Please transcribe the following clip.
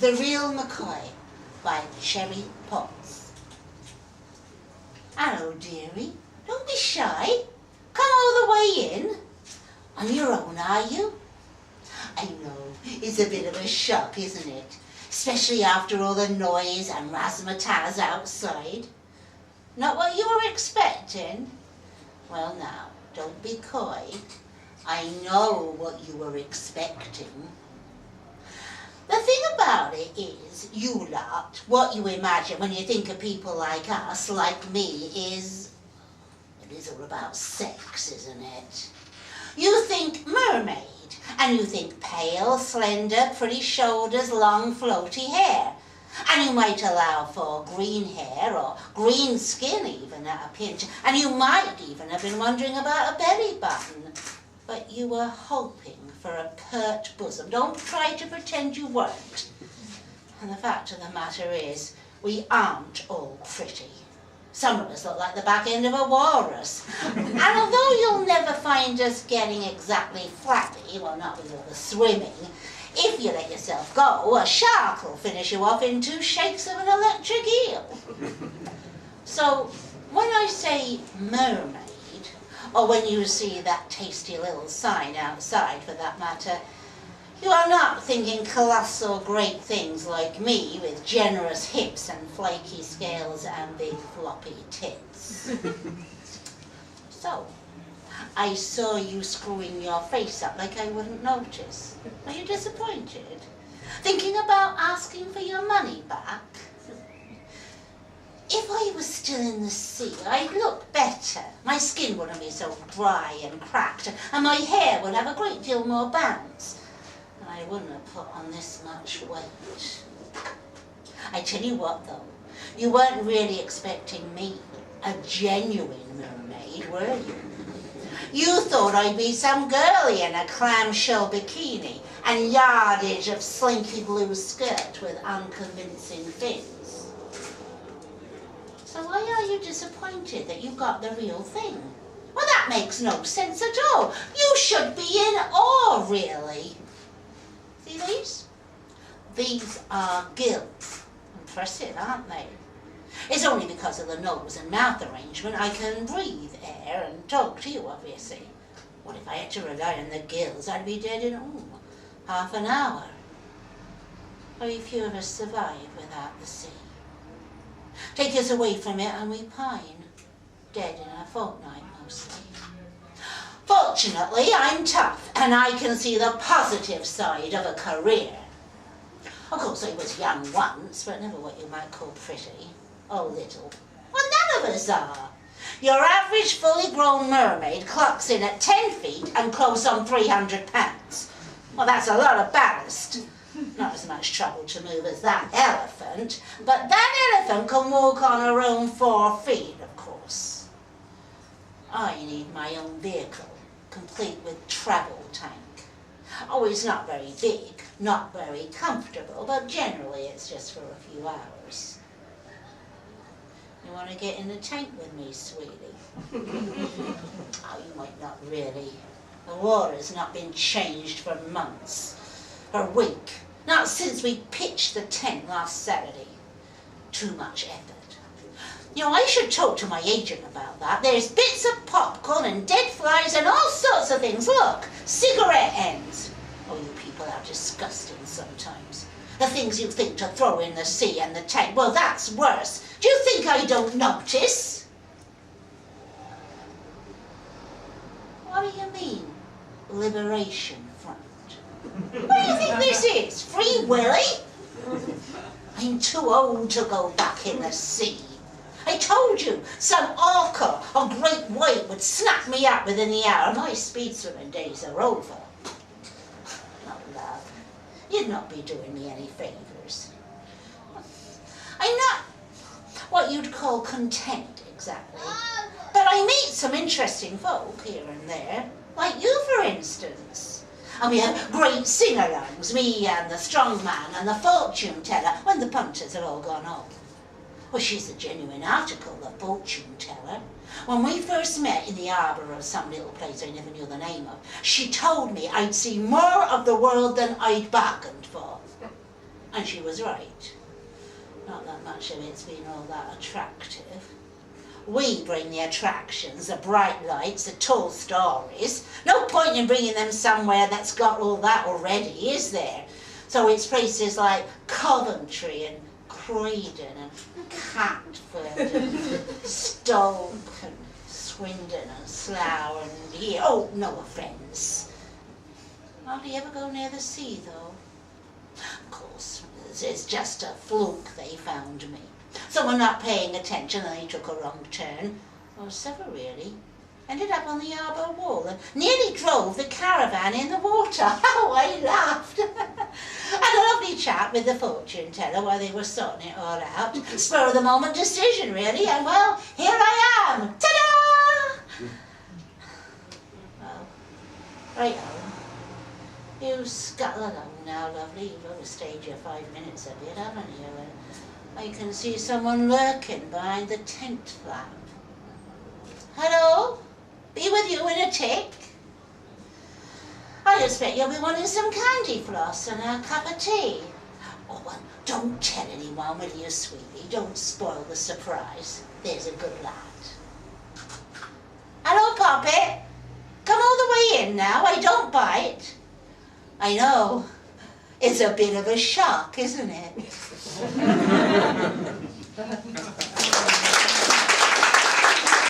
The Real McCoy by Cherry Potts. Hello, dearie. Don't be shy. Come all the way in. On your own, are you? I know, it's a bit of a shock, isn't it? Especially after all the noise and razzmatazz outside. Not what you were expecting? Well now, don't be coy. I know what you were expecting. The thing about it is, you lot, what you imagine when you think of people like us, like me, is... it is all about sex, isn't it? You think mermaid, and you think pale, slender, pretty shoulders, long, floaty hair. And you might allow for green hair, or green skin even at a pinch, and you might even have been wondering about a belly button. But you were hoping for a pert bosom. Don't try to pretend you weren't. And the fact of the matter is, we aren't all pretty. Some of us look like the back end of a walrus. And although you'll never find us getting exactly flabby, well, not with all the swimming, if you let yourself go, a shark will finish you off in 2 shakes of an electric eel. So, when I say mermaid, or when you see that tasty little sign outside, for that matter, you are not thinking colossal great things like me with generous hips and flaky scales and big floppy tits. So, I saw you screwing your face up like I wouldn't notice. Are you disappointed? Thinking about asking for your money back? If I was still in the sea, I'd look better. My skin wouldn't be so dry and cracked, and my hair would have a great deal more bounce. And I wouldn't have put on this much weight. I tell you what, though, you weren't really expecting me, a genuine mermaid, were you? You thought I'd be some girlie in a clamshell bikini and yardage of slinky blue skirt with unconvincing fins. So why are you disappointed that you got the real thing? Well, that makes no sense at all. You should be in awe, really. See these? These are gills. Impressive, aren't they? It's only because of the nose and mouth arrangement I can breathe air and talk to you, obviously. What if I had to rely on the gills? I'd be dead in, half an hour. Very few of us survive without the sea. Take us away from it and we pine, dead in a fortnight mostly. Fortunately, I'm tough and I can see the positive side of a career. Of course, I was young once, but never what you might call pretty. Oh, little. Well, none of us are. Your average fully grown mermaid clocks in at 10 feet and close on 300 pounds. Well, that's a lot of ballast. Not as much trouble to move as that elephant, but that elephant can walk on her own 4 feet, of course. I need my own vehicle, complete with travel tank. Oh, it's not very big, not very comfortable, but generally it's just for a few hours. You want to get in the tank with me, sweetie? Oh, you might not really. The water's not been changed for months, for a week. Not since we pitched the tent last Saturday. Too much effort. You know, I should talk to my agent about that. There's bits of popcorn and dead flies and all sorts of things. Look, cigarette ends. Oh, you people are disgusting sometimes. The things you think to throw in the sea and the tank, well, that's worse. Do you think I don't notice? What do you mean, liberation front? What do you think this is? Free Willy? I'm too old to go back in the sea. I told you, some orca or great white would snap me up within the hour. My speed swimming days are over. Oh, love, you'd not be doing me any favours. I'm not what you'd call content, exactly. But I meet some interesting folk here and there, like you, for instance. And we have great sing-alongs, me and the strong man and the fortune teller, when the punters have all gone home. Well, she's a genuine article, the fortune teller. When we first met in the arbour of some little place I never knew the name of, she told me I'd see more of the world than I'd bargained for. And she was right. Not that much of it's been all that attractive. We bring the attractions, the bright lights, the tall stories. No point in bringing them somewhere that's got all that already, is there? So it's places like Coventry and Croydon and Catford and Stoke and Swindon and Slough and here. Oh, no offence. Hardly ever go near the sea, though. Of course, it's just a fluke they found me. Someone not paying attention and they took a wrong turn. Or several, really. Ended up on the harbour wall and nearly drove the caravan in the water. How I laughed. Had a lovely chat with the fortune teller while they were sorting it all out. Spur of the moment decision, really, and well, here I am. Ta-da! Well, right on. You scuttle along now, lovely. You've overstayed your 5 minutes a bit, haven't you? I can see someone lurking behind the tent flap. Hello? Be with you in a tick. I expect you'll be wanting some candy floss and a cup of tea. Oh, well, don't tell anyone, will you, sweetie? Don't spoil the surprise. There's a good lad. Hello, Poppet. Come all the way in now. I don't bite. I know. It's a bit of a shock, isn't it?